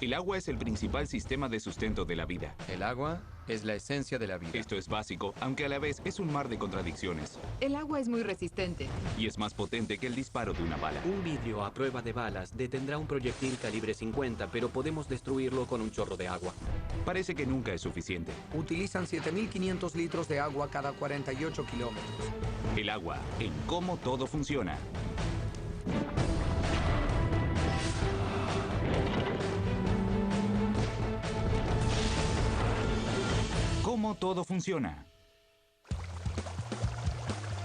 El agua es el principal sistema de sustento de la vida. El agua es la esencia de la vida. Esto es básico, aunque a la vez es un mar de contradicciones. El agua es muy resistente. Y es más potente que el disparo de una bala. Un vidrio a prueba de balas detendrá un proyectil calibre 50, pero podemos destruirlo con un chorro de agua. Parece que nunca es suficiente. Utilizan 7.500 litros de agua cada 48 kilómetros. El agua, en cómo todo funciona. Cómo todo funciona.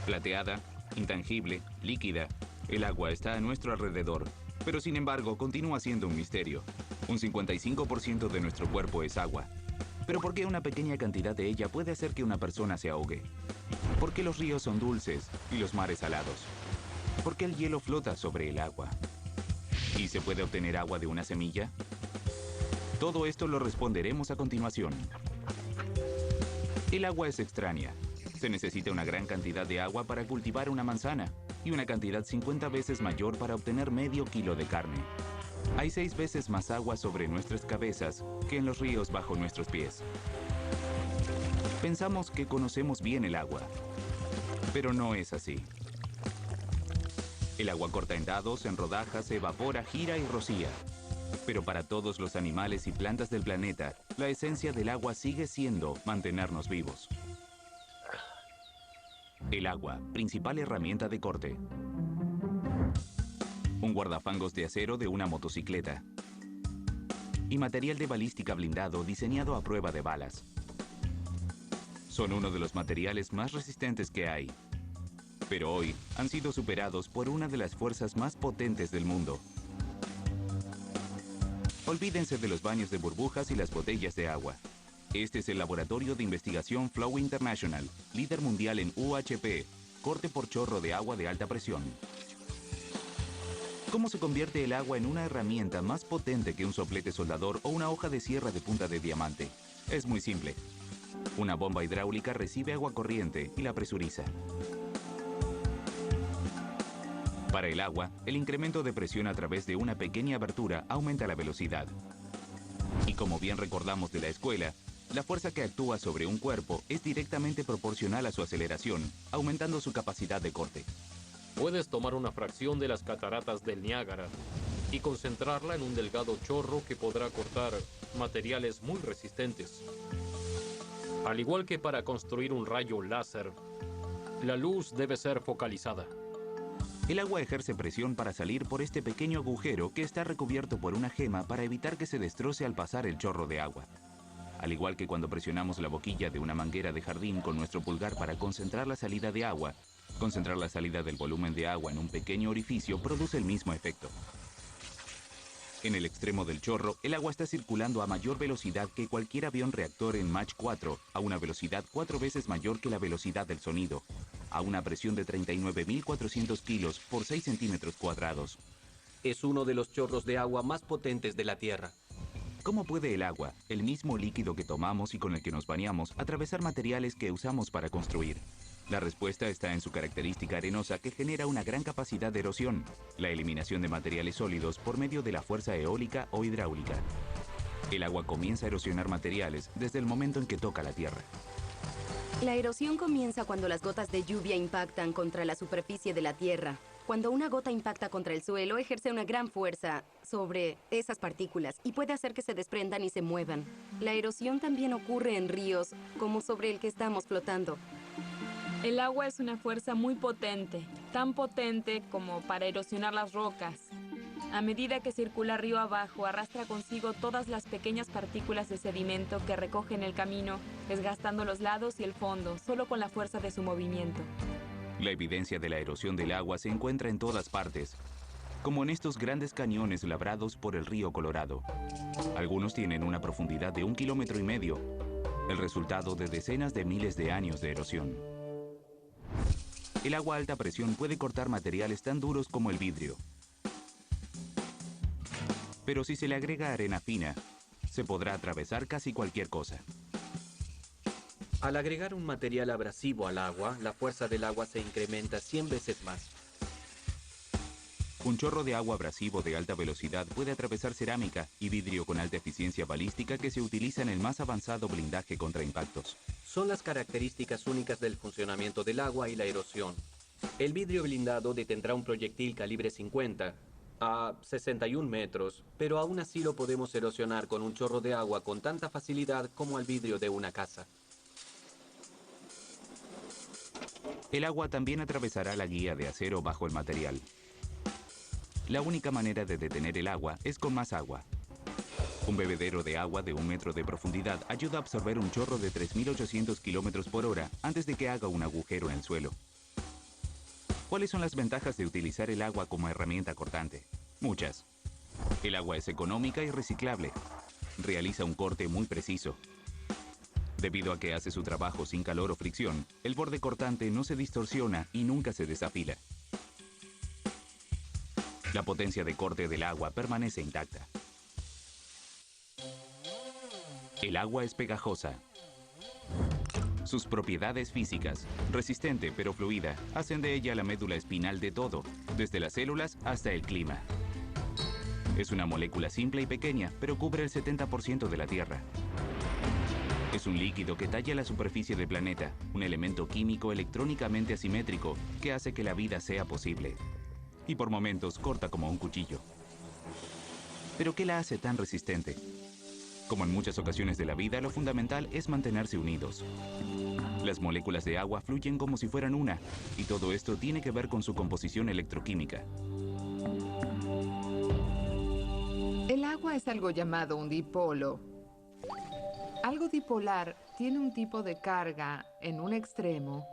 Plateada, intangible, líquida, el agua está a nuestro alrededor, pero sin embargo continúa siendo un misterio. Un 55% de nuestro cuerpo es agua. Pero ¿por qué una pequeña cantidad de ella puede hacer que una persona se ahogue? ¿Por qué los ríos son dulces y los mares salados? ¿Por qué el hielo flota sobre el agua? ¿Y se puede obtener agua de una semilla? Todo esto lo responderemos a continuación. El agua es extraña. Se necesita una gran cantidad de agua para cultivar una manzana y una cantidad 50 veces mayor para obtener medio kilo de carne. Hay 6 veces más agua sobre nuestras cabezas que en los ríos bajo nuestros pies. Pensamos que conocemos bien el agua, pero no es así. El agua corta en dados, en rodajas, se evapora, gira y rocía. Pero para todos los animales y plantas del planeta, la esencia del agua sigue siendo mantenernos vivos. El agua, principal herramienta de corte. Un guardafangos de acero de una motocicleta. Y material de balística blindado diseñado a prueba de balas. Son uno de los materiales más resistentes que hay. Pero hoy han sido superados por una de las fuerzas más potentes del mundo. Olvídense de los baños de burbujas y las botellas de agua. Este es el laboratorio de investigación Flow International, líder mundial en UHP, corte por chorro de agua de alta presión. ¿Cómo se convierte el agua en una herramienta más potente que un soplete soldador o una hoja de sierra de punta de diamante? Es muy simple. Una bomba hidráulica recibe agua corriente y la presuriza. Para el agua, el incremento de presión a través de una pequeña abertura aumenta la velocidad. Y como bien recordamos de la escuela, la fuerza que actúa sobre un cuerpo es directamente proporcional a su aceleración, aumentando su capacidad de corte. Puedes tomar una fracción de las cataratas del Niágara y concentrarla en un delgado chorro que podrá cortar materiales muy resistentes. Al igual que para construir un rayo láser, la luz debe ser focalizada. El agua ejerce presión para salir por este pequeño agujero que está recubierto por una gema para evitar que se destroce al pasar el chorro de agua. Al igual que cuando presionamos la boquilla de una manguera de jardín con nuestro pulgar para concentrar la salida de agua, concentrar la salida del volumen de agua en un pequeño orificio produce el mismo efecto. En el extremo del chorro, el agua está circulando a mayor velocidad que cualquier avión reactor en Mach 4, a una velocidad 4 veces mayor que la velocidad del sonido, a una presión de 39.400 kilos por 6 centímetros cuadrados. Es uno de los chorros de agua más potentes de la Tierra. ¿Cómo puede el agua, el mismo líquido que tomamos y con el que nos bañamos, atravesar materiales que usamos para construir? La respuesta está en su característica arenosa que genera una gran capacidad de erosión, la eliminación de materiales sólidos por medio de la fuerza eólica o hidráulica. El agua comienza a erosionar materiales desde el momento en que toca la tierra. La erosión comienza cuando las gotas de lluvia impactan contra la superficie de la tierra. Cuando una gota impacta contra el suelo, ejerce una gran fuerza sobre esas partículas y puede hacer que se desprendan y se muevan. La erosión también ocurre en ríos, como sobre el que estamos flotando. El agua es una fuerza muy potente, tan potente como para erosionar las rocas. A medida que circula río abajo, arrastra consigo todas las pequeñas partículas de sedimento que recoge en el camino, desgastando los lados y el fondo, solo con la fuerza de su movimiento. La evidencia de la erosión del agua se encuentra en todas partes, como en estos grandes cañones labrados por el río Colorado. Algunos tienen una profundidad de 1,5 kilómetros, el resultado de decenas de miles de años de erosión. El agua a alta presión puede cortar materiales tan duros como el vidrio. Pero si se le agrega arena fina, se podrá atravesar casi cualquier cosa. Al agregar un material abrasivo al agua, la fuerza del agua se incrementa 100 veces más. Un chorro de agua abrasivo de alta velocidad puede atravesar cerámica y vidrio con alta eficiencia balística que se utiliza en el más avanzado blindaje contra impactos. Son las características únicas del funcionamiento del agua y la erosión. El vidrio blindado detendrá un proyectil calibre 50 a 61 metros, pero aún así lo podemos erosionar con un chorro de agua con tanta facilidad como al vidrio de una casa. El agua también atravesará la guía de acero bajo el material. La única manera de detener el agua es con más agua. Un bebedero de agua de 1 metro de profundidad ayuda a absorber un chorro de 3.800 kilómetros por hora antes de que haga un agujero en el suelo. ¿Cuáles son las ventajas de utilizar el agua como herramienta cortante? Muchas. El agua es económica y reciclable. Realiza un corte muy preciso. Debido a que hace su trabajo sin calor o fricción, el borde cortante no se distorsiona y nunca se desafila. La potencia de corte del agua permanece intacta. El agua es pegajosa. Sus propiedades físicas, resistente pero fluida, hacen de ella la médula espinal de todo, desde las células hasta el clima. Es una molécula simple y pequeña, pero cubre el 70% de la Tierra. Es un líquido que talla la superficie del planeta, un elemento químico electrónicamente asimétrico que hace que la vida sea posible. Y por momentos corta como un cuchillo. ¿Pero qué la hace tan resistente? Como en muchas ocasiones de la vida, lo fundamental es mantenerse unidos. Las moléculas de agua fluyen como si fueran una, y todo esto tiene que ver con su composición electroquímica. El agua es algo llamado un dipolo. Algo dipolar tiene un tipo de carga en un extremo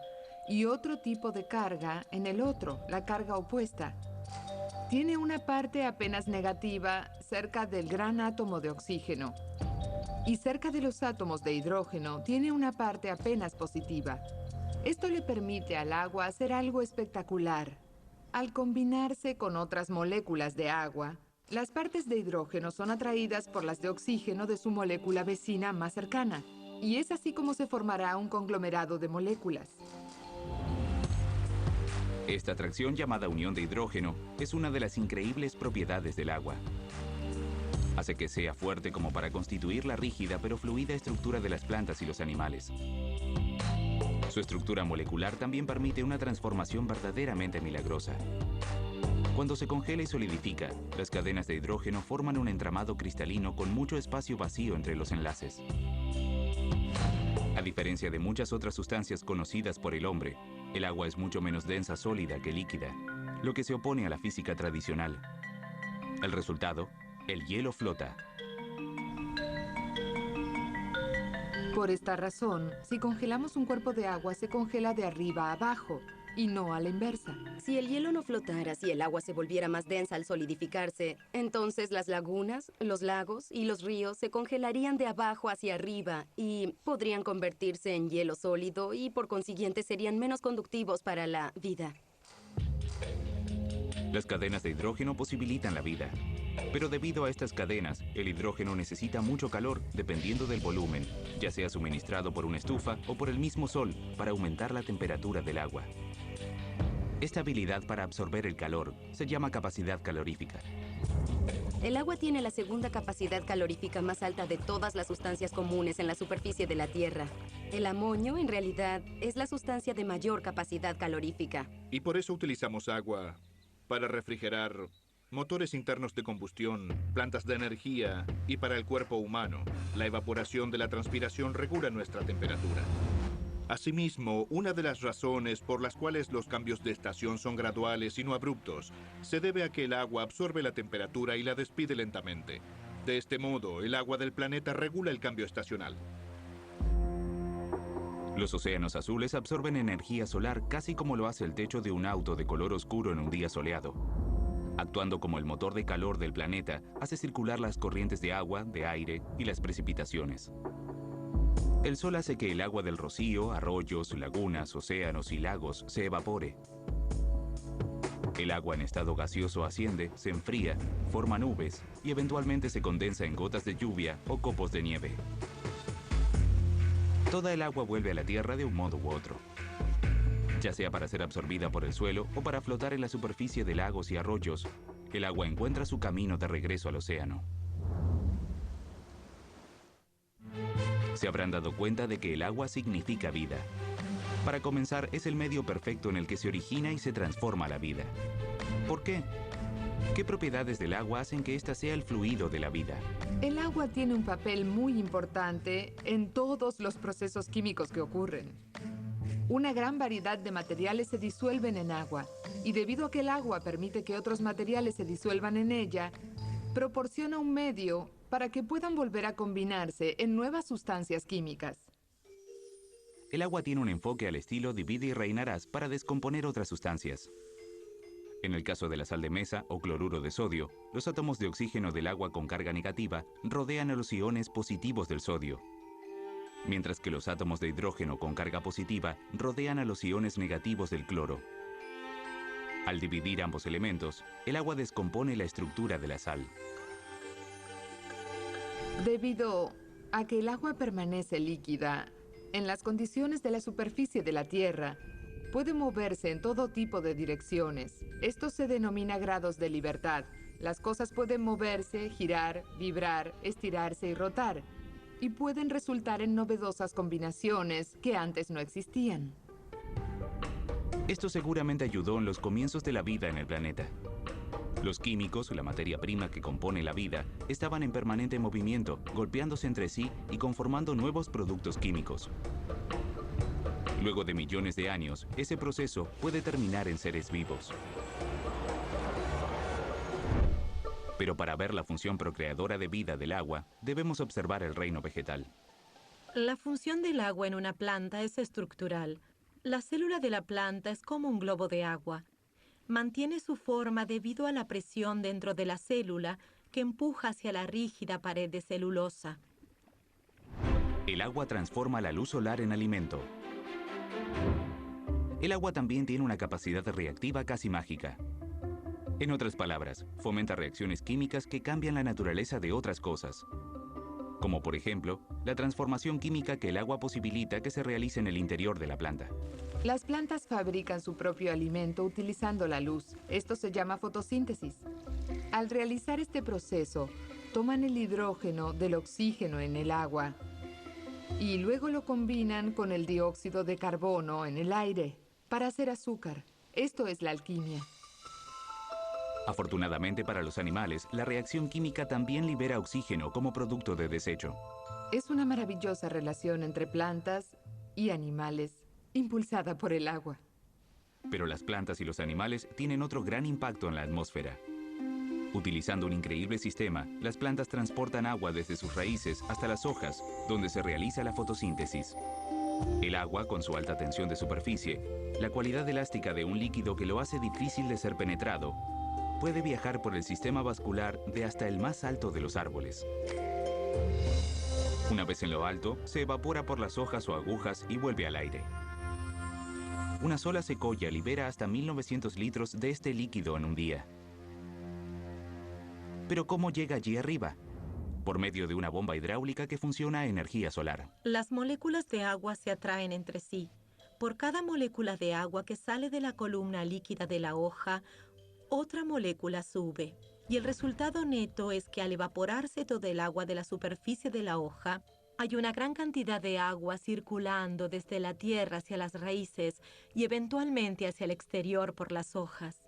y otro tipo de carga en el otro, la carga opuesta. Tiene una parte apenas negativa cerca del gran átomo de oxígeno y cerca de los átomos de hidrógeno tiene una parte apenas positiva. Esto le permite al agua hacer algo espectacular. Al combinarse con otras moléculas de agua, las partes de hidrógeno son atraídas por las de oxígeno de su molécula vecina más cercana, y es así como se formará un conglomerado de moléculas. Esta atracción llamada unión de hidrógeno es una de las increíbles propiedades del agua. Hace que sea fuerte como para constituir la rígida pero fluida estructura de las plantas y los animales. Su estructura molecular también permite una transformación verdaderamente milagrosa. Cuando se congela y solidifica, las cadenas de hidrógeno forman un entramado cristalino con mucho espacio vacío entre los enlaces. A diferencia de muchas otras sustancias conocidas por el hombre, el agua es mucho menos densa sólida que líquida, lo que se opone a la física tradicional. El resultado, el hielo flota. Por esta razón, si congelamos un cuerpo de agua, se congela de arriba a abajo, y no a la inversa. Si el hielo no flotara, si el agua se volviera más densa al solidificarse, entonces las lagunas, los lagos y los ríos se congelarían de abajo hacia arriba y podrían convertirse en hielo sólido y por consiguiente serían menos conductivos para la vida. Las cadenas de hidrógeno posibilitan la vida. Pero debido a estas cadenas, el hidrógeno necesita mucho calor dependiendo del volumen, ya sea suministrado por una estufa o por el mismo sol para aumentar la temperatura del agua. Esta habilidad para absorber el calor se llama capacidad calorífica. El agua tiene la segunda capacidad calorífica más alta de todas las sustancias comunes en la superficie de la Tierra. El amonio, en realidad, es la sustancia de mayor capacidad calorífica. Y por eso utilizamos agua para refrigerar motores internos de combustión, plantas de energía y para el cuerpo humano. La evaporación de la transpiración regula nuestra temperatura. Asimismo, una de las razones por las cuales los cambios de estación son graduales y no abruptos se debe a que el agua absorbe la temperatura y la despide lentamente. De este modo, el agua del planeta regula el cambio estacional. Los océanos azules absorben energía solar casi como lo hace el techo de un auto de color oscuro en un día soleado. Actuando como el motor de calor del planeta, hace circular las corrientes de agua, de aire y las precipitaciones. El sol hace que el agua del rocío, arroyos, lagunas, océanos y lagos se evapore. El agua en estado gaseoso asciende, se enfría, forma nubes y eventualmente se condensa en gotas de lluvia o copos de nieve. Toda el agua vuelve a la Tierra de un modo u otro. Ya sea para ser absorbida por el suelo o para flotar en la superficie de lagos y arroyos, el agua encuentra su camino de regreso al océano. Se habrán dado cuenta de que el agua significa vida. Para comenzar, es el medio perfecto en el que se origina y se transforma la vida. ¿Por qué? ¿Qué propiedades del agua hacen que ésta sea el fluido de la vida? El agua tiene un papel muy importante en todos los procesos químicos que ocurren. Una gran variedad de materiales se disuelven en agua, y debido a que el agua permite que otros materiales se disuelvan en ella, proporciona un medio para que puedan volver a combinarse en nuevas sustancias químicas. El agua tiene un enfoque al estilo divide y reinarás para descomponer otras sustancias. En el caso de la sal de mesa o cloruro de sodio, los átomos de oxígeno del agua con carga negativa rodean a los iones positivos del sodio, mientras que los átomos de hidrógeno con carga positiva rodean a los iones negativos del cloro. Al dividir ambos elementos, el agua descompone la estructura de la sal. Debido a que el agua permanece líquida, en las condiciones de la superficie de la Tierra, puede moverse en todo tipo de direcciones. Esto se denomina grados de libertad. Las cosas pueden moverse, girar, vibrar, estirarse y rotar, y pueden resultar en novedosas combinaciones que antes no existían. Esto seguramente ayudó en los comienzos de la vida en el planeta. Los químicos, la materia prima que compone la vida, estaban en permanente movimiento, golpeándose entre sí y conformando nuevos productos químicos. Luego de millones de años, ese proceso puede terminar en seres vivos. Pero para ver la función procreadora de vida del agua, debemos observar el reino vegetal. La función del agua en una planta es estructural. La célula de la planta es como un globo de agua. Mantiene su forma debido a la presión dentro de la célula que empuja hacia la rígida pared de celulosa. El agua transforma la luz solar en alimento. El agua también tiene una capacidad reactiva casi mágica. En otras palabras, fomenta reacciones químicas que cambian la naturaleza de otras cosas. Como por ejemplo, la transformación química que el agua posibilita que se realice en el interior de la planta. Las plantas fabrican su propio alimento utilizando la luz. Esto se llama fotosíntesis. Al realizar este proceso, toman el hidrógeno del oxígeno en el agua y luego lo combinan con el dióxido de carbono en el aire para hacer azúcar. Esto es la alquimia. Afortunadamente para los animales, la reacción química también libera oxígeno como producto de desecho. Es una maravillosa relación entre plantas y animales, impulsada por el agua. Pero las plantas y los animales tienen otro gran impacto en la atmósfera. Utilizando un increíble sistema, las plantas transportan agua desde sus raíces hasta las hojas, donde se realiza la fotosíntesis. El agua, con su alta tensión de superficie, la cualidad elástica de un líquido que lo hace difícil de ser penetrado, puede viajar por el sistema vascular de hasta el más alto de los árboles. Una vez en lo alto, se evapora por las hojas o agujas y vuelve al aire. Una sola secoya libera hasta 1900 litros de este líquido en un día. Pero ¿cómo llega allí arriba? Por medio de una bomba hidráulica que funciona a energía solar. Las moléculas de agua se atraen entre sí. Por cada molécula de agua que sale de la columna líquida de la hoja, otra molécula sube. Y el resultado neto es que al evaporarse todo el agua de la superficie de la hoja, hay una gran cantidad de agua circulando desde la tierra hacia las raíces y eventualmente hacia el exterior por las hojas.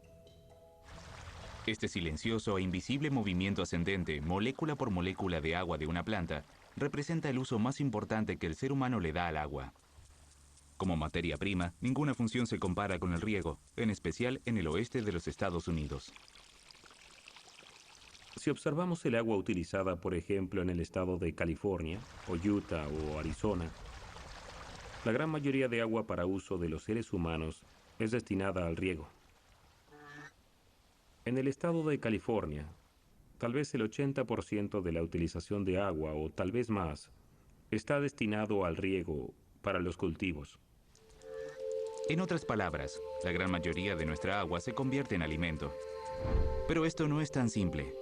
Este silencioso e invisible movimiento ascendente, molécula por molécula de agua de una planta, representa el uso más importante que el ser humano le da al agua. Como materia prima, ninguna función se compara con el riego, en especial en el oeste de los Estados Unidos. Si observamos el agua utilizada, por ejemplo, en el estado de California, o Utah o Arizona, la gran mayoría de agua para uso de los seres humanos es destinada al riego. En el estado de California, tal vez el 80% de la utilización de agua, o tal vez más, está destinado al riego para los cultivos. En otras palabras, la gran mayoría de nuestra agua se convierte en alimento. Pero esto no es tan simple.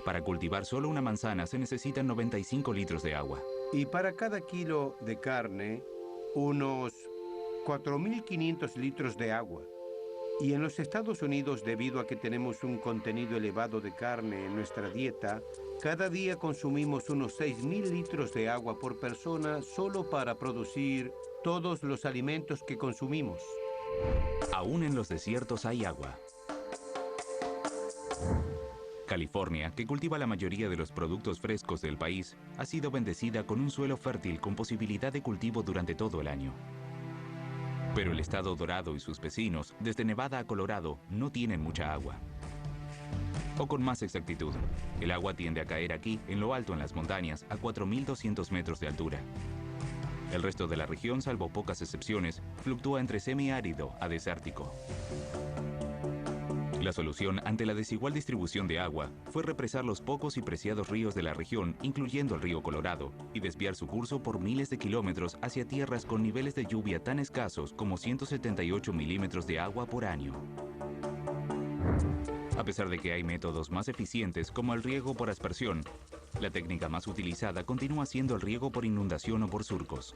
Para cultivar solo una manzana se necesitan 95 litros de agua. Y para cada kilo de carne, unos 4.500 litros de agua. Y en los Estados Unidos, debido a que tenemos un contenido elevado de carne en nuestra dieta, cada día consumimos unos 6.000 litros de agua por persona solo para producir todos los alimentos que consumimos. Aún en los desiertos hay agua. California, que cultiva la mayoría de los productos frescos del país, ha sido bendecida con un suelo fértil con posibilidad de cultivo durante todo el año. Pero el estado Dorado y sus vecinos, desde Nevada a Colorado, no tienen mucha agua. O con más exactitud, el agua tiende a caer aquí, en lo alto en las montañas, a 4.200 metros de altura. El resto de la región, salvo pocas excepciones, fluctúa entre semiárido a desértico. La solución ante la desigual distribución de agua fue represar los pocos y preciados ríos de la región, incluyendo el río Colorado, y desviar su curso por miles de kilómetros hacia tierras con niveles de lluvia tan escasos como 178 milímetros de agua por año. A pesar de que hay métodos más eficientes como el riego por aspersión, la técnica más utilizada continúa siendo el riego por inundación o por surcos.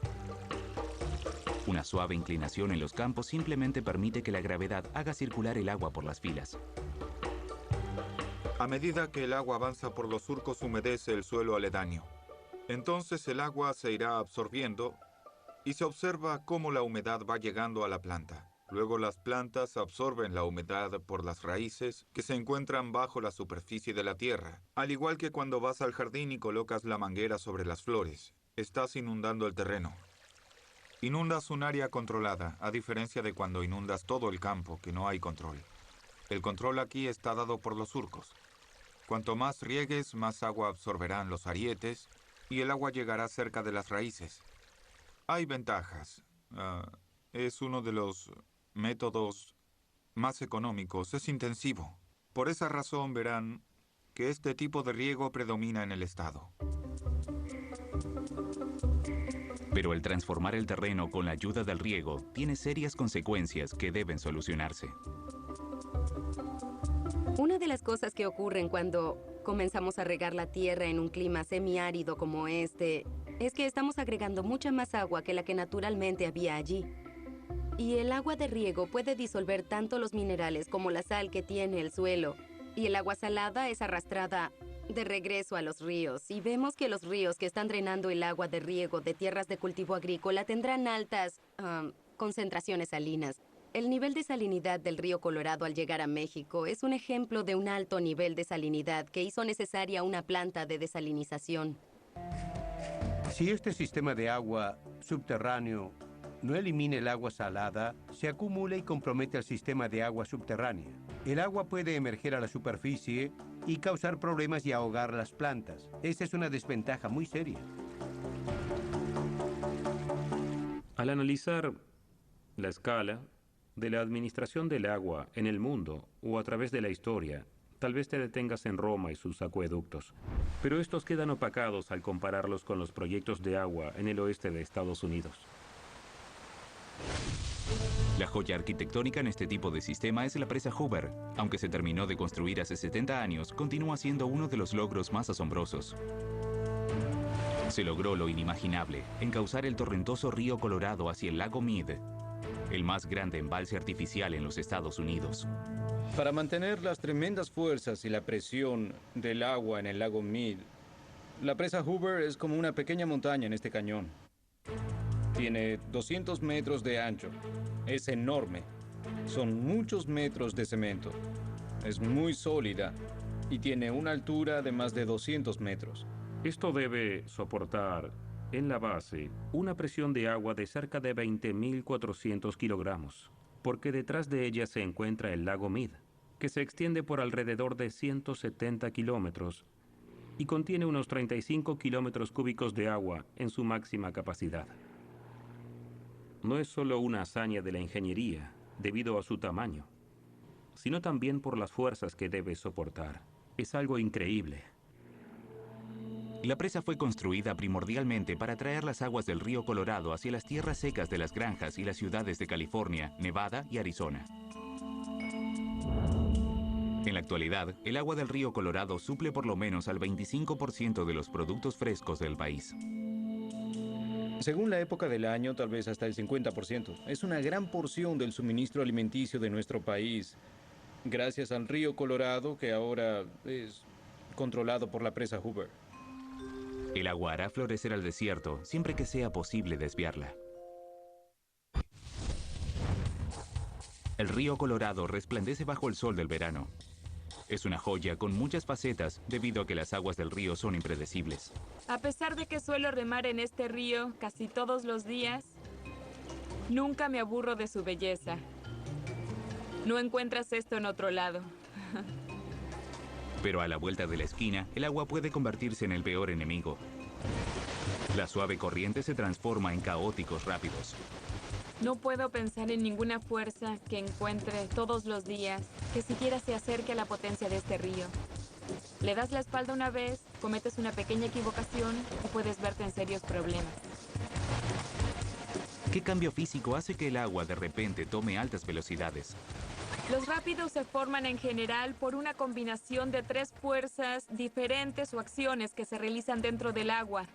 Una suave inclinación en los campos simplemente permite que la gravedad haga circular el agua por las filas. A medida que el agua avanza por los surcos, humedece el suelo aledaño. Entonces el agua se irá absorbiendo y se observa cómo la humedad va llegando a la planta. Luego las plantas absorben la humedad por las raíces que se encuentran bajo la superficie de la tierra. Al igual que cuando vas al jardín y colocas la manguera sobre las flores, estás inundando el terreno. Inundas un área controlada, a diferencia de cuando inundas todo el campo, que no hay control. El control aquí está dado por los surcos. Cuanto más riegues, más agua absorberán los arietes y el agua llegará cerca de las raíces. Hay ventajas. Es uno de los métodos más económicos. Es intensivo. Por esa razón verán que este tipo de riego predomina en el estado. Pero el transformar el terreno con la ayuda del riego tiene serias consecuencias que deben solucionarse. Una de las cosas que ocurren cuando comenzamos a regar la tierra en un clima semiárido como este es que estamos agregando mucha más agua que la que naturalmente había allí. Y el agua de riego puede disolver tanto los minerales como la sal que tiene el suelo. Y el agua salada es arrastrada de regreso a los ríos. Y vemos que los ríos que están drenando el agua de riego de tierras de cultivo agrícola tendrán altas concentraciones salinas. El nivel de salinidad del río Colorado al llegar a México es un ejemplo de un alto nivel de salinidad que hizo necesaria una planta de desalinización. Si este sistema de agua subterráneo no elimina el agua salada, se acumula y compromete el sistema de agua subterránea. El agua puede emerger a la superficie y causar problemas y ahogar las plantas. Esa es una desventaja muy seria. Al analizar la escala de la administración del agua en el mundo o a través de la historia, tal vez te detengas en Roma y sus acueductos. Pero estos quedan opacados al compararlos con los proyectos de agua en el oeste de Estados Unidos. La joya arquitectónica en este tipo de sistema es la presa Hoover. Aunque se terminó de construir hace 70 años, continúa siendo uno de los logros más asombrosos. Se logró lo inimaginable, encauzar el torrentoso río Colorado hacia el lago Mead, el más grande embalse artificial en los Estados Unidos. Para mantener las tremendas fuerzas y la presión del agua en el lago Mead, la presa Hoover es como una pequeña montaña en este cañón. Tiene 200 metros de ancho. Es enorme. Son muchos metros de cemento. Es muy sólida y tiene una altura de más de 200 metros. Esto debe soportar en la base una presión de agua de cerca de 20.400 kilogramos, porque detrás de ella se encuentra el lago Mead, que se extiende por alrededor de 170 kilómetros y contiene unos 35 kilómetros cúbicos de agua en su máxima capacidad. No es solo una hazaña de la ingeniería, debido a su tamaño, sino también por las fuerzas que debe soportar. Es algo increíble. La presa fue construida primordialmente para traer las aguas del río Colorado hacia las tierras secas de las granjas y las ciudades de California, Nevada y Arizona. En la actualidad, el agua del río Colorado suple por lo menos al 25% de los productos frescos del país. Según la época del año, tal vez hasta el 50%. Es una gran porción del suministro alimenticio de nuestro país, gracias al río Colorado, que ahora es controlado por la presa Hoover. El agua hará florecer al desierto siempre que sea posible desviarla. El río Colorado resplandece bajo el sol del verano. Es una joya con muchas facetas debido a que las aguas del río son impredecibles. A pesar de que suelo remar en este río casi todos los días, nunca me aburro de su belleza. No encuentras esto en otro lado. Pero a la vuelta de la esquina, el agua puede convertirse en el peor enemigo. La suave corriente se transforma en caóticos rápidos. No puedo pensar en ninguna fuerza que encuentre todos los días que siquiera se acerque a la potencia de este río. Le das la espalda una vez, cometes una pequeña equivocación y puedes verte en serios problemas. ¿Qué cambio físico hace que el agua de repente tome altas velocidades? Los rápidos se forman en general por una combinación de 3 fuerzas diferentes o acciones que se realizan dentro del agua.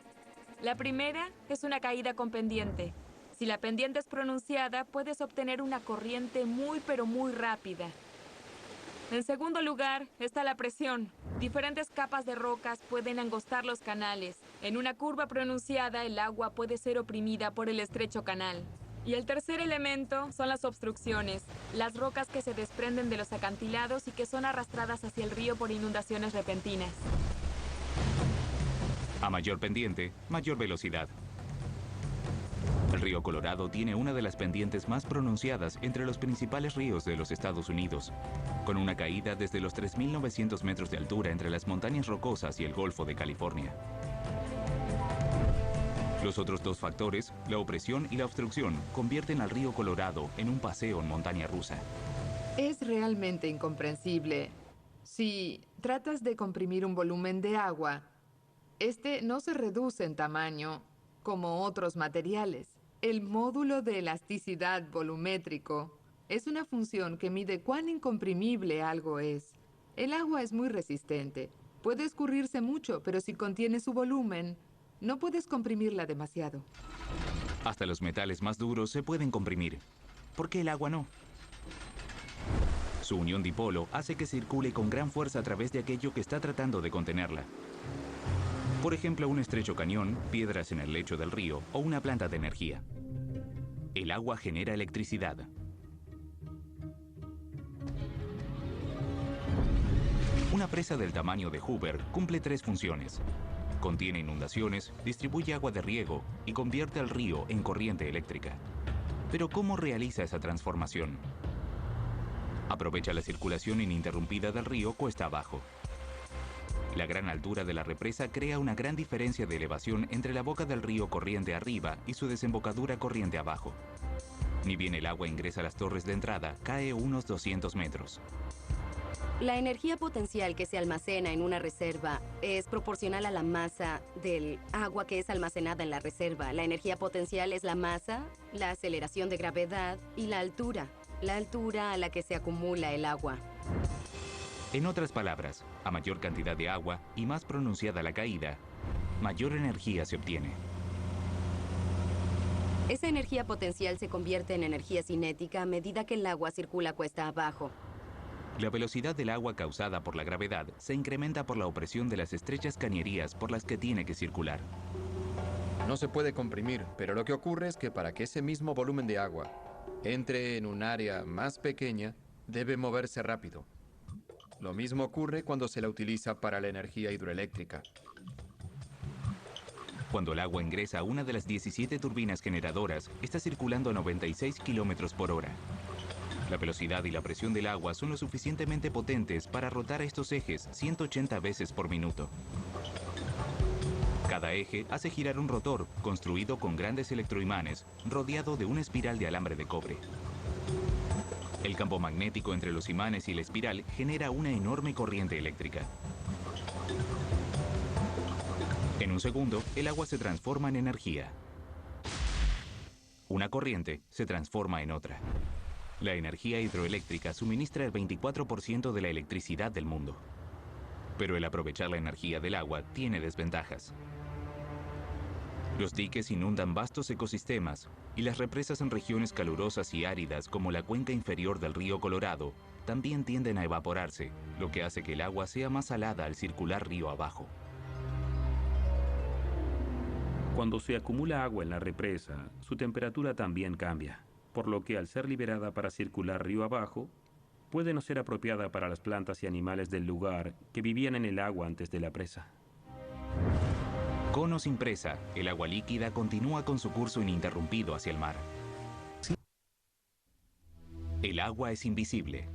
La primera es una caída con pendiente. Si la pendiente es pronunciada, puedes obtener una corriente muy pero muy rápida. En segundo lugar, está la presión. Diferentes capas de rocas pueden angostar los canales. En una curva pronunciada, el agua puede ser oprimida por el estrecho canal. Y el tercer elemento son las obstrucciones, las rocas que se desprenden de los acantilados y que son arrastradas hacia el río por inundaciones repentinas. A mayor pendiente, mayor velocidad. El río Colorado tiene una de las pendientes más pronunciadas entre los principales ríos de los Estados Unidos, con una caída desde los 3.900 metros de altura entre las montañas rocosas y el Golfo de California. Los otros dos factores, la opresión y la obstrucción, convierten al río Colorado en un paseo en montaña rusa. Es realmente incomprensible. Si tratas de comprimir un volumen de agua, este no se reduce en tamaño como otros materiales. El módulo de elasticidad volumétrico es una función que mide cuán incomprimible algo es. El agua es muy resistente. Puede escurrirse mucho, pero si contiene su volumen, no puedes comprimirla demasiado. Hasta los metales más duros se pueden comprimir. ¿Por qué el agua no? Su unión dipolo hace que circule con gran fuerza a través de aquello que está tratando de contenerla. Por ejemplo, un estrecho cañón, piedras en el lecho del río o una planta de energía. El agua genera electricidad. Una presa del tamaño de Hoover cumple 3 funciones. Contiene inundaciones, distribuye agua de riego y convierte al río en corriente eléctrica. Pero ¿cómo realiza esa transformación? Aprovecha la circulación ininterrumpida del río cuesta abajo. La gran altura de la represa crea una gran diferencia de elevación entre la boca del río corriente arriba y su desembocadura corriente abajo. Ni bien el agua ingresa a las torres de entrada, cae unos 200 metros. La energía potencial que se almacena en una reserva es proporcional a la masa del agua que es almacenada en la reserva. La energía potencial es la masa, la aceleración de gravedad y la altura a la que se acumula el agua. En otras palabras, a mayor cantidad de agua y más pronunciada la caída, mayor energía se obtiene. Esa energía potencial se convierte en energía cinética a medida que el agua circula cuesta abajo. La velocidad del agua causada por la gravedad se incrementa por la opresión de las estrechas cañerías por las que tiene que circular. No se puede comprimir, pero lo que ocurre es que para que ese mismo volumen de agua entre en un área más pequeña, debe moverse rápido. Lo mismo ocurre cuando se la utiliza para la energía hidroeléctrica. Cuando el agua ingresa a una de las 17 turbinas generadoras, está circulando a 96 kilómetros por hora. La velocidad y la presión del agua son lo suficientemente potentes para rotar estos ejes 180 veces por minuto. Cada eje hace girar un rotor construido con grandes electroimanes, rodeado de una espiral de alambre de cobre. El campo magnético entre los imanes y la espiral genera una enorme corriente eléctrica. En un segundo, el agua se transforma en energía. Una corriente se transforma en otra. La energía hidroeléctrica suministra el 24% de la electricidad del mundo. Pero el aprovechar la energía del agua tiene desventajas. Los diques inundan vastos ecosistemas y las represas en regiones calurosas y áridas como la cuenca inferior del río Colorado también tienden a evaporarse, lo que hace que el agua sea más salada al circular río abajo. Cuando se acumula agua en la represa, su temperatura también cambia, por lo que al ser liberada para circular río abajo, puede no ser apropiada para las plantas y animales del lugar que vivían en el agua antes de la presa. Con o sin presa, el agua líquida continúa con su curso ininterrumpido hacia el mar. El agua es invisible.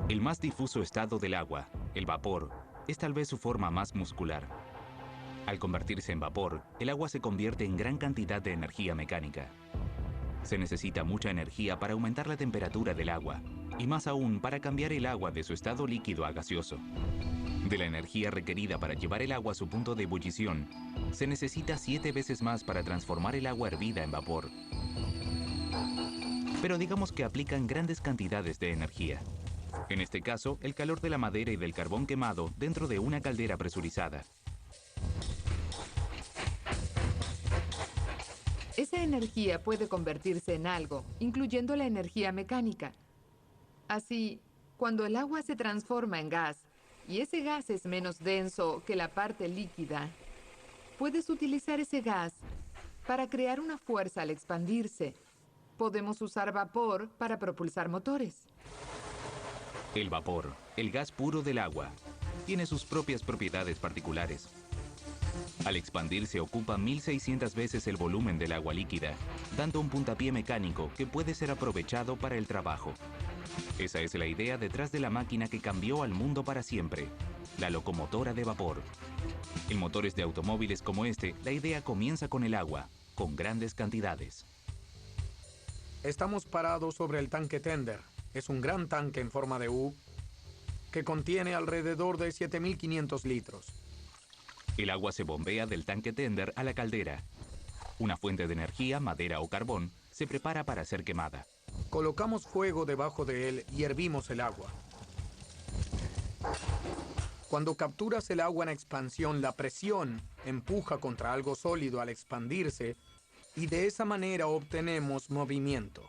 El más difuso estado del agua, el vapor, es tal vez su forma más muscular. Al convertirse en vapor, el agua se convierte en gran cantidad de energía mecánica. Se necesita mucha energía para aumentar la temperatura del agua, y más aún para cambiar el agua de su estado líquido a gaseoso. De la energía requerida para llevar el agua a su punto de ebullición, se necesita 7 veces más para transformar el agua hervida en vapor. Pero digamos que aplican grandes cantidades de energía. En este caso, el calor de la madera y del carbón quemado dentro de una caldera presurizada. Esa energía puede convertirse en algo, incluyendo la energía mecánica. Así, cuando el agua se transforma en gas, y ese gas es menos denso que la parte líquida, puedes utilizar ese gas para crear una fuerza al expandirse. Podemos usar vapor para propulsar motores. El vapor, el gas puro del agua, tiene sus propias propiedades particulares. Al expandirse ocupa 1600 veces el volumen del agua líquida, dando un puntapié mecánico que puede ser aprovechado para el trabajo. Esa es la idea detrás de la máquina que cambió al mundo para siempre, la locomotora de vapor. En motores de automóviles como este, la idea comienza con el agua, con grandes cantidades. Estamos parados sobre el tanque Tender. Es un gran tanque en forma de U que contiene alrededor de 7.500 litros. El agua se bombea del tanque Tender a la caldera. Una fuente de energía, madera o carbón, se prepara para ser quemada. Colocamos fuego debajo de él y hervimos el agua. Cuando capturas el agua en expansión, la presión empuja contra algo sólido al expandirse y de esa manera obtenemos movimiento.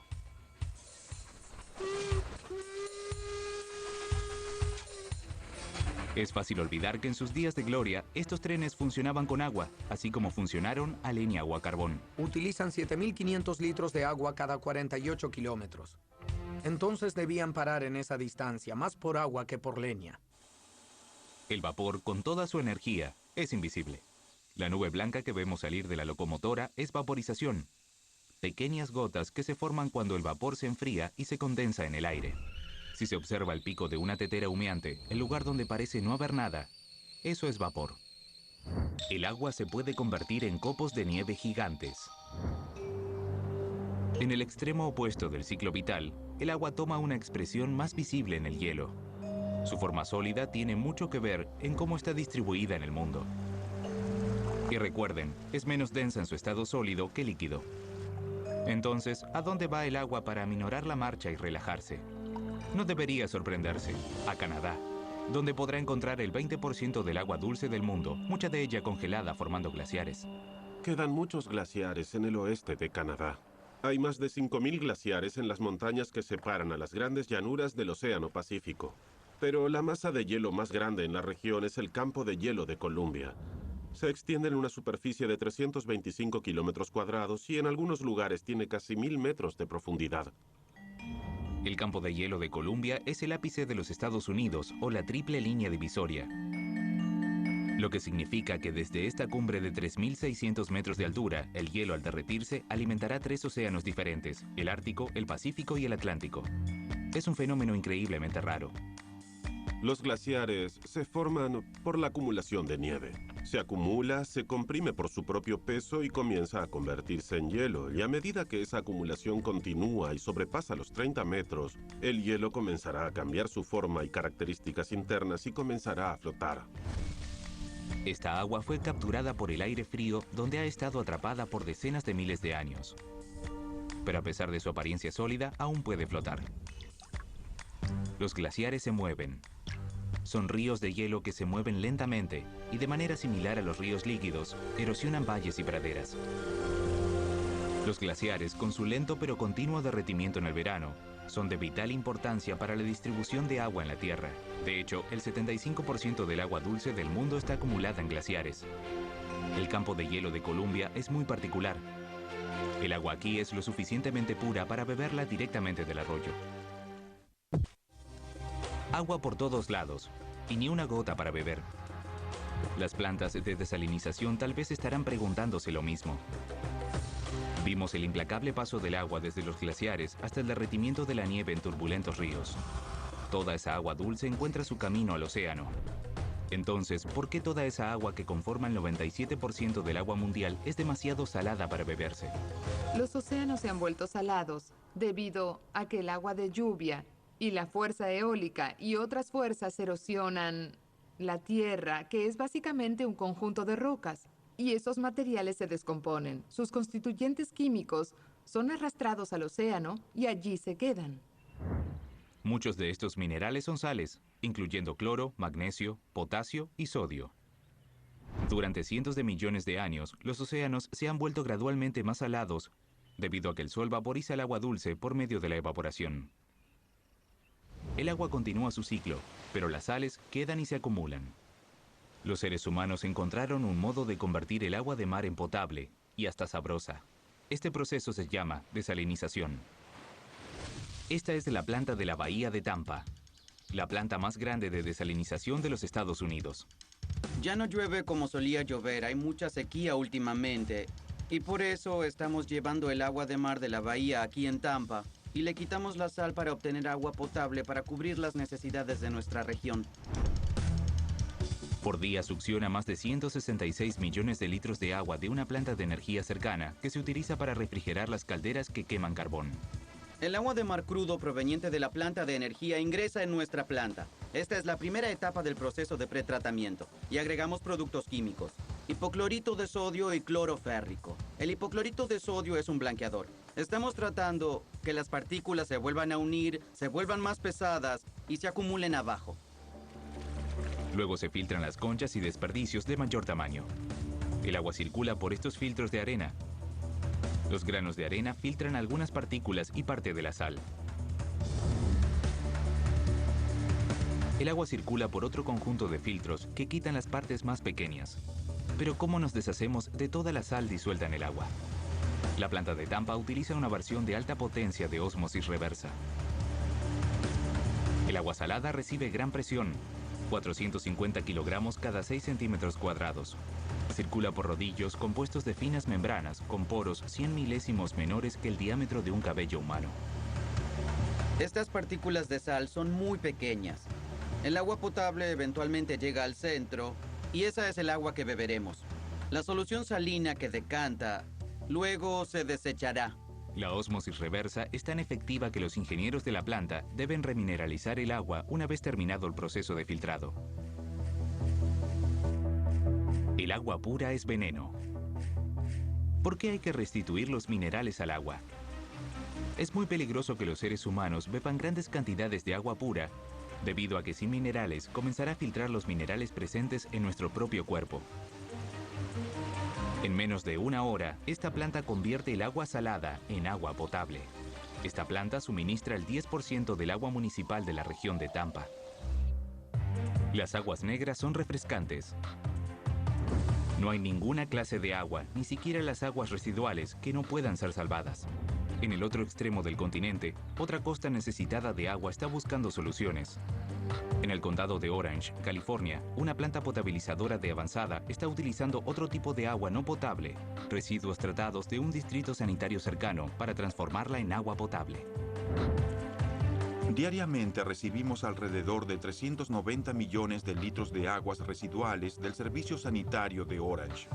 Es fácil olvidar que en sus días de gloria, estos trenes funcionaban con agua, así como funcionaron a leña o a carbón. Utilizan 7.500 litros de agua cada 48 kilómetros. Entonces debían parar en esa distancia, más por agua que por leña. El vapor, con toda su energía, es invisible. La nube blanca que vemos salir de la locomotora es vaporización. Pequeñas gotas que se forman cuando el vapor se enfría y se condensa en el aire. Si se observa el pico de una tetera humeante, el lugar donde parece no haber nada, eso es vapor. El agua se puede convertir en copos de nieve gigantes. En el extremo opuesto del ciclo vital, el agua toma una expresión más visible en el hielo. Su forma sólida tiene mucho que ver en cómo está distribuida en el mundo. Y recuerden, es menos densa en su estado sólido que líquido. Entonces, ¿a dónde va el agua para aminorar la marcha y relajarse? No debería sorprenderse, a Canadá, donde podrá encontrar el 20% del agua dulce del mundo, mucha de ella congelada formando glaciares. Quedan muchos glaciares en el oeste de Canadá. Hay más de 5.000 glaciares en las montañas que separan a las grandes llanuras del Océano Pacífico. Pero la masa de hielo más grande en la región es el campo de hielo de Columbia. Se extiende en una superficie de 325 kilómetros cuadrados y en algunos lugares tiene casi 1.000 metros de profundidad. El campo de hielo de Columbia es el ápice de los Estados Unidos o la triple línea divisoria. Lo que significa que desde esta cumbre de 3.600 metros de altura, el hielo al derretirse alimentará 3 océanos diferentes, el Ártico, el Pacífico y el Atlántico. Es un fenómeno increíblemente raro. Los glaciares se forman por la acumulación de nieve. Se acumula, se comprime por su propio peso y comienza a convertirse en hielo. Y a medida que esa acumulación continúa y sobrepasa los 30 metros, el hielo comenzará a cambiar su forma y características internas y comenzará a flotar. Esta agua fue capturada por el aire frío donde ha estado atrapada por decenas de miles de años. Pero a pesar de su apariencia sólida, aún puede flotar. Los glaciares se mueven. Son ríos de hielo que se mueven lentamente y de manera similar a los ríos líquidos, erosionan valles y praderas. Los glaciares, con su lento pero continuo derretimiento en el verano, son de vital importancia para la distribución de agua en la Tierra. De hecho, el 75% del agua dulce del mundo está acumulada en glaciares. El campo de hielo de Columbia es muy particular. El agua aquí es lo suficientemente pura para beberla directamente del arroyo. Agua por todos lados, y ni una gota para beber. Las plantas de desalinización tal vez estarán preguntándose lo mismo. Vimos el implacable paso del agua desde los glaciares hasta el derretimiento de la nieve en turbulentos ríos. Toda esa agua dulce encuentra su camino al océano. Entonces, ¿por qué toda esa agua que conforma el 97% del agua mundial es demasiado salada para beberse? Los océanos se han vuelto salados debido a que el agua de lluvia y la fuerza eólica y otras fuerzas erosionan la tierra, que es básicamente un conjunto de rocas. Y esos materiales se descomponen. Sus constituyentes químicos son arrastrados al océano y allí se quedan. Muchos de estos minerales son sales, incluyendo cloro, magnesio, potasio y sodio. Durante cientos de millones de años, los océanos se han vuelto gradualmente más salados debido a que el sol vaporiza el agua dulce por medio de la evaporación. El agua continúa su ciclo, pero las sales quedan y se acumulan. Los seres humanos encontraron un modo de convertir el agua de mar en potable y hasta sabrosa. Este proceso se llama desalinización. Esta es la planta de la Bahía de Tampa, la planta más grande de desalinización de los Estados Unidos. Ya no llueve como solía llover, hay mucha sequía últimamente. Y por eso estamos llevando el agua de mar de la bahía aquí en Tampa. Y le quitamos la sal para obtener agua potable para cubrir las necesidades de nuestra región. Por día succiona más de 166 millones de litros de agua de una planta de energía cercana que se utiliza para refrigerar las calderas que queman carbón. El agua de mar crudo proveniente de la planta de energía ingresa en nuestra planta. Esta es la primera etapa del proceso de pretratamiento y agregamos productos químicos. Hipoclorito de sodio y cloro férrico. El hipoclorito de sodio es un blanqueador. Estamos tratando que las partículas se vuelvan a unir, se vuelvan más pesadas y se acumulen abajo. Luego se filtran las conchas y desperdicios de mayor tamaño. El agua circula por estos filtros de arena. Los granos de arena filtran algunas partículas y parte de la sal. El agua circula por otro conjunto de filtros que quitan las partes más pequeñas. Pero ¿cómo nos deshacemos de toda la sal disuelta en el agua? La planta de Tampa utiliza una versión de alta potencia de ósmosis reversa. El agua salada recibe gran presión, 450 kilogramos cada 6 centímetros cuadrados. Circula por rodillos compuestos de finas membranas con poros 100 milésimos menores que el diámetro de un cabello humano. Estas partículas de sal son muy pequeñas. El agua potable eventualmente llega al centro y esa es el agua que beberemos. La solución salina que decanta luego se desechará. La ósmosis reversa es tan efectiva que los ingenieros de la planta deben remineralizar el agua una vez terminado el proceso de filtrado. El agua pura es veneno. ¿Por qué hay que restituir los minerales al agua? Es muy peligroso que los seres humanos beban grandes cantidades de agua pura, debido a que sin minerales comenzará a filtrar los minerales presentes en nuestro propio cuerpo. En menos de una hora, esta planta convierte el agua salada en agua potable. Esta planta suministra el 10% del agua municipal de la región de Tampa. Las aguas negras son refrescantes. No hay ninguna clase de agua, ni siquiera las aguas residuales, que no puedan ser salvadas. En el otro extremo del continente, otra costa necesitada de agua está buscando soluciones. En el condado de Orange, California, una planta potabilizadora de avanzada está utilizando otro tipo de agua no potable, residuos tratados de un distrito sanitario cercano, para transformarla en agua potable. Diariamente recibimos alrededor de 390 millones de litros de aguas residuales del servicio sanitario de Orange.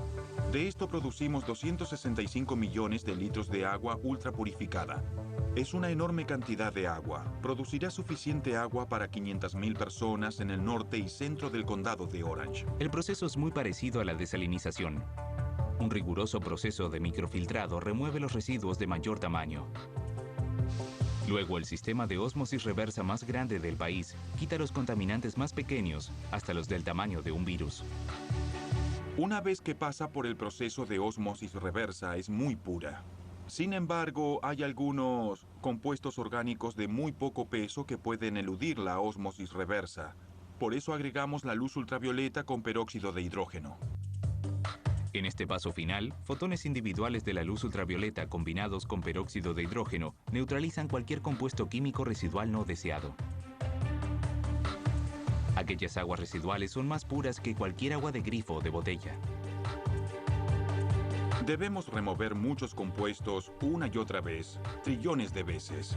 De esto producimos 265 millones de litros de agua ultrapurificada. Es una enorme cantidad de agua. Producirá suficiente agua para 500,000 personas en el norte y centro del condado de Orange. El proceso es muy parecido a la desalinización. Un riguroso proceso de microfiltrado remueve los residuos de mayor tamaño. Luego, el sistema de ósmosis reversa más grande del país quita los contaminantes más pequeños, hasta los del tamaño de un virus. Una vez que pasa por el proceso de ósmosis reversa, es muy pura. Sin embargo, hay algunos compuestos orgánicos de muy poco peso que pueden eludir la ósmosis reversa. Por eso agregamos la luz ultravioleta con peróxido de hidrógeno. En este paso final, fotones individuales de la luz ultravioleta combinados con peróxido de hidrógeno neutralizan cualquier compuesto químico residual no deseado. Aquellas aguas residuales son más puras que cualquier agua de grifo o de botella. Debemos remover muchos compuestos una y otra vez, trillones de veces.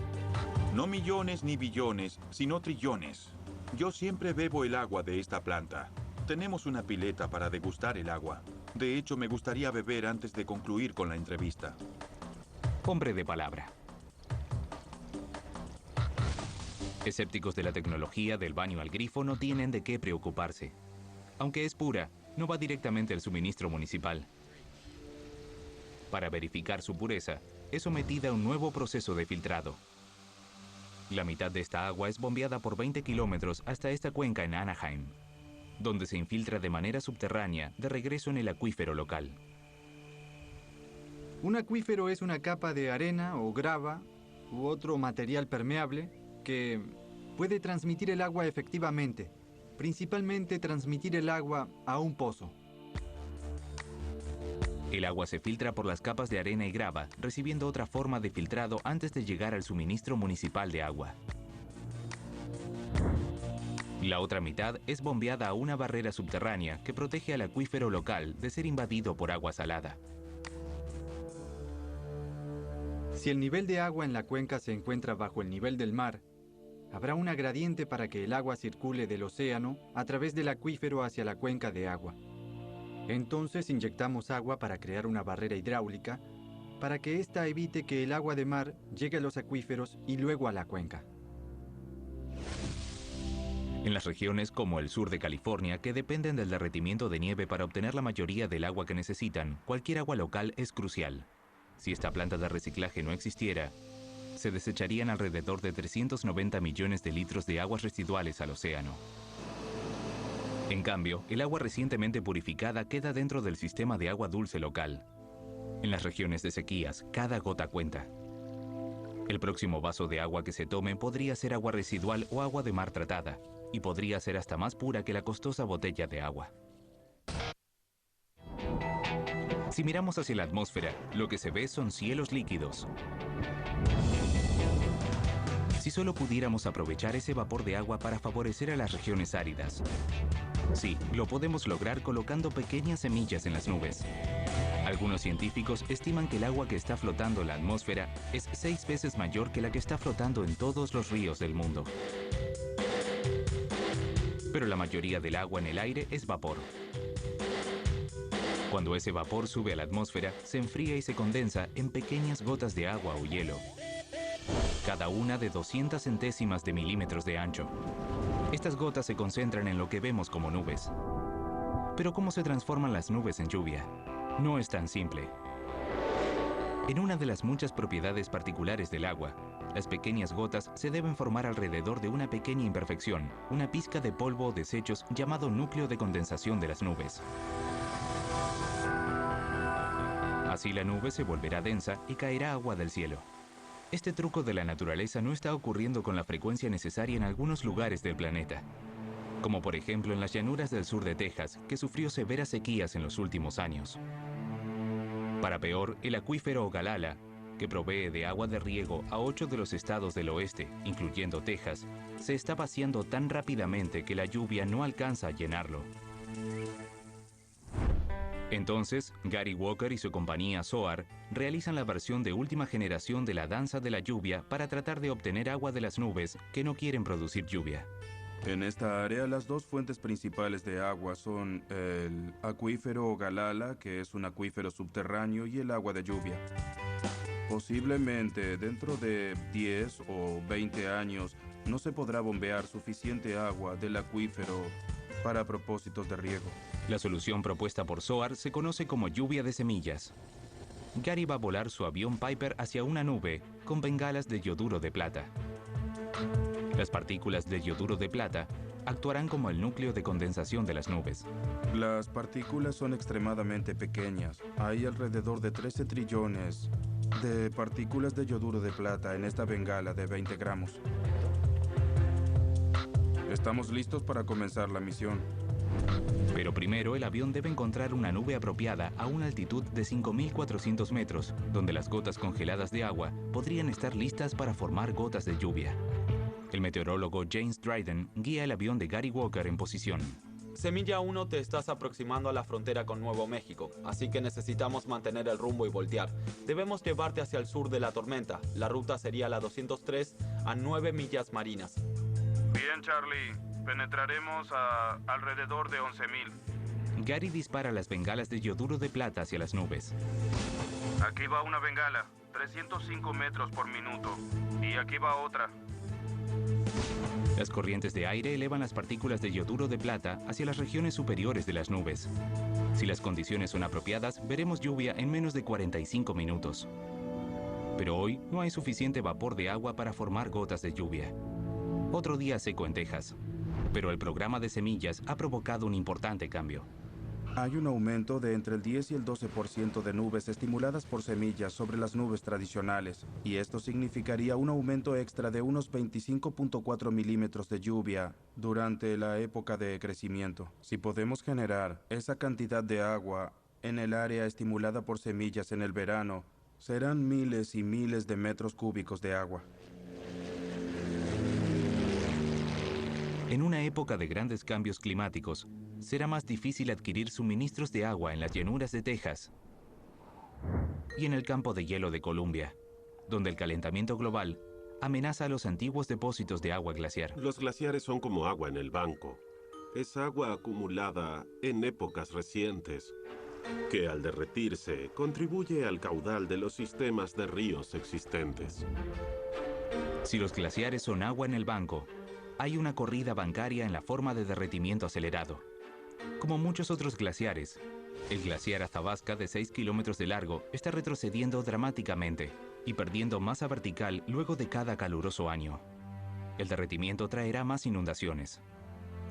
No millones ni billones, sino trillones. Yo siempre bebo el agua de esta planta. Tenemos una pileta para degustar el agua. De hecho, me gustaría beber antes de concluir con la entrevista. Hombre de palabra. Escépticos de la tecnología del baño al grifo no tienen de qué preocuparse. Aunque es pura, no va directamente al suministro municipal. Para verificar su pureza, es sometida a un nuevo proceso de filtrado. La mitad de esta agua es bombeada por 20 kilómetros hasta esta cuenca en Anaheim, donde se infiltra de manera subterránea de regreso en el acuífero local. Un acuífero es una capa de arena o grava u otro material permeable que puede transmitir el agua efectivamente, principalmente transmitir el agua a un pozo. El agua se filtra por las capas de arena y grava, recibiendo otra forma de filtrado antes de llegar al suministro municipal de agua. La otra mitad es bombeada a una barrera subterránea que protege al acuífero local de ser invadido por agua salada. Si el nivel de agua en la cuenca se encuentra bajo el nivel del mar, habrá una gradiente para que el agua circule del océano a través del acuífero hacia la cuenca de agua. Entonces inyectamos agua para crear una barrera hidráulica para que ésta evite que el agua de mar llegue a los acuíferos y luego a la cuenca. En las regiones como el sur de California, que dependen del derretimiento de nieve para obtener la mayoría del agua que necesitan, cualquier agua local es crucial. Si esta planta de reciclaje no existiera, se desecharían alrededor de 390 millones de litros de aguas residuales al océano. En cambio, el agua recientemente purificada queda dentro del sistema de agua dulce local. En las regiones de sequías, cada gota cuenta. El próximo vaso de agua que se tome podría ser agua residual o agua de mar tratada, y podría ser hasta más pura que la costosa botella de agua. Si miramos hacia la atmósfera, lo que se ve son cielos líquidos. Si solo pudiéramos aprovechar ese vapor de agua para favorecer a las regiones áridas. Sí, lo podemos lograr colocando pequeñas semillas en las nubes. Algunos científicos estiman que el agua que está flotando en la atmósfera es 6 veces mayor que la que está flotando en todos los ríos del mundo. Pero la mayoría del agua en el aire es vapor. Cuando ese vapor sube a la atmósfera, se enfría y se condensa en pequeñas gotas de agua o hielo, cada una de 200 centésimas de milímetros de ancho. Estas gotas se concentran en lo que vemos como nubes. Pero ¿cómo se transforman las nubes en lluvia? No es tan simple. En una de las muchas propiedades particulares del agua, las pequeñas gotas se deben formar alrededor de una pequeña imperfección, una pizca de polvo o desechos llamado núcleo de condensación de las nubes. Así la nube se volverá densa y caerá agua del cielo. Este truco de la naturaleza no está ocurriendo con la frecuencia necesaria en algunos lugares del planeta, como por ejemplo en las llanuras del sur de Texas, que sufrió severas sequías en los últimos años. Para peor, el acuífero Ogallala, que provee de agua de riego a 8 de los estados del oeste, incluyendo Texas, se está vaciando tan rápidamente que la lluvia no alcanza a llenarlo. Entonces, Gary Walker y su compañía SOAR realizan la versión de última generación de la danza de la lluvia para tratar de obtener agua de las nubes que no quieren producir lluvia. En esta área, las dos fuentes principales de agua son el acuífero Ogallala, que es un acuífero subterráneo, y el agua de lluvia. Posiblemente dentro de 10 o 20 años no se podrá bombear suficiente agua del acuífero para propósitos de riego. La solución propuesta por SOAR se conoce como lluvia de semillas. Gary va a volar su avión Piper hacia una nube con bengalas de yoduro de plata. Las partículas de yoduro de plata actuarán como el núcleo de condensación de las nubes. Las partículas son extremadamente pequeñas. Hay alrededor de 13 trillones de partículas de yoduro de plata en esta bengala de 20 gramos. Estamos listos para comenzar la misión. Pero primero el avión debe encontrar una nube apropiada a una altitud de 5.400 metros, donde las gotas congeladas de agua podrían estar listas para formar gotas de lluvia. El meteorólogo James Dryden guía el avión de Gary Walker en posición. Semilla 1, te estás aproximando a la frontera con Nuevo México, así que necesitamos mantener el rumbo y voltear. Debemos llevarte hacia el sur de la tormenta. La ruta sería la 203 a 9 millas marinas. Bien, Charlie. Penetraremos a alrededor de 11.000. Gary dispara las bengalas de yoduro de plata hacia las nubes. Aquí va una bengala, 305 metros por minuto. Y aquí va otra. Las corrientes de aire elevan las partículas de yoduro de plata hacia las regiones superiores de las nubes. Si las condiciones son apropiadas, veremos lluvia en menos de 45 minutos. Pero hoy no hay suficiente vapor de agua para formar gotas de lluvia. Otro día seco en Texas. Pero el programa de semillas ha provocado un importante cambio. Hay un aumento de entre el 10 y el 12% de nubes estimuladas por semillas sobre las nubes tradicionales, y esto significaría un aumento extra de unos 25.4 milímetros de lluvia durante la época de crecimiento. Si podemos generar esa cantidad de agua en el área estimulada por semillas en el verano, serán miles y miles de metros cúbicos de agua. En una época de grandes cambios climáticos, será más difícil adquirir suministros de agua en las llanuras de Texas y en el campo de hielo de Columbia, donde el calentamiento global amenaza a los antiguos depósitos de agua glaciar. Los glaciares son como agua en el banco. Es agua acumulada en épocas recientes, que al derretirse contribuye al caudal de los sistemas de ríos existentes. Si los glaciares son agua en el banco, hay una corrida bancaria en la forma de derretimiento acelerado. Como muchos otros glaciares, el glaciar Athabasca de 6 kilómetros de largo está retrocediendo dramáticamente y perdiendo masa vertical luego de cada caluroso año. El derretimiento traerá más inundaciones.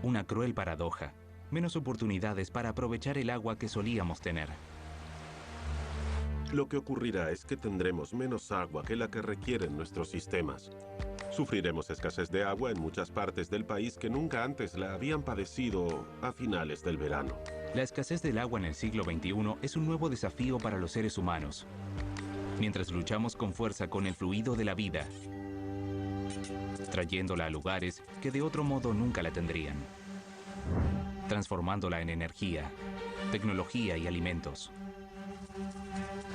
Una cruel paradoja, menos oportunidades para aprovechar el agua que solíamos tener. Lo que ocurrirá es que tendremos menos agua que la que requieren nuestros sistemas. Sufriremos escasez de agua en muchas partes del país que nunca antes la habían padecido a finales del verano. La escasez del agua en el siglo XXI es un nuevo desafío para los seres humanos. Mientras luchamos con fuerza con el fluido de la vida, trayéndola a lugares que de otro modo nunca la tendrían, transformándola en energía, tecnología y alimentos.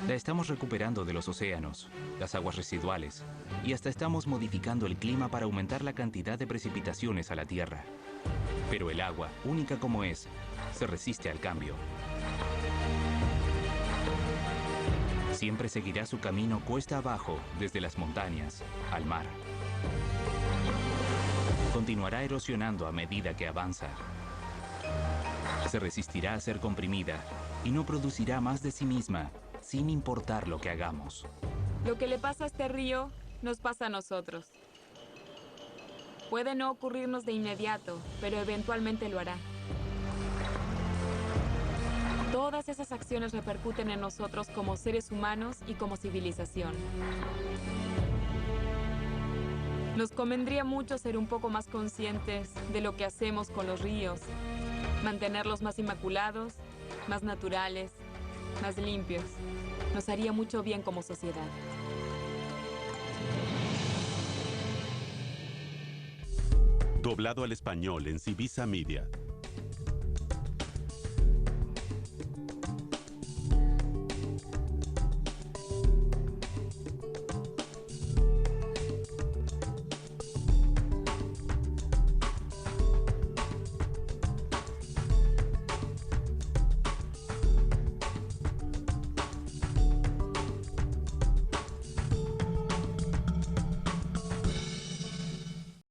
La estamos recuperando de los océanos, las aguas residuales, y hasta estamos modificando el clima para aumentar la cantidad de precipitaciones a la Tierra. Pero el agua, única como es, se resiste al cambio. Siempre seguirá su camino cuesta abajo, desde las montañas al mar. Continuará erosionando a medida que avanza. Se resistirá a ser comprimida y no producirá más de sí misma, sin importar lo que hagamos. Lo que le pasa a este río, nos pasa a nosotros. Puede no ocurrirnos de inmediato, pero eventualmente lo hará. Todas esas acciones repercuten en nosotros como seres humanos y como civilización. Nos convendría mucho ser un poco más conscientes de lo que hacemos con los ríos, mantenerlos más inmaculados, más naturales, más limpios. Nos haría mucho bien como sociedad. Doblado al español en Civisa Media.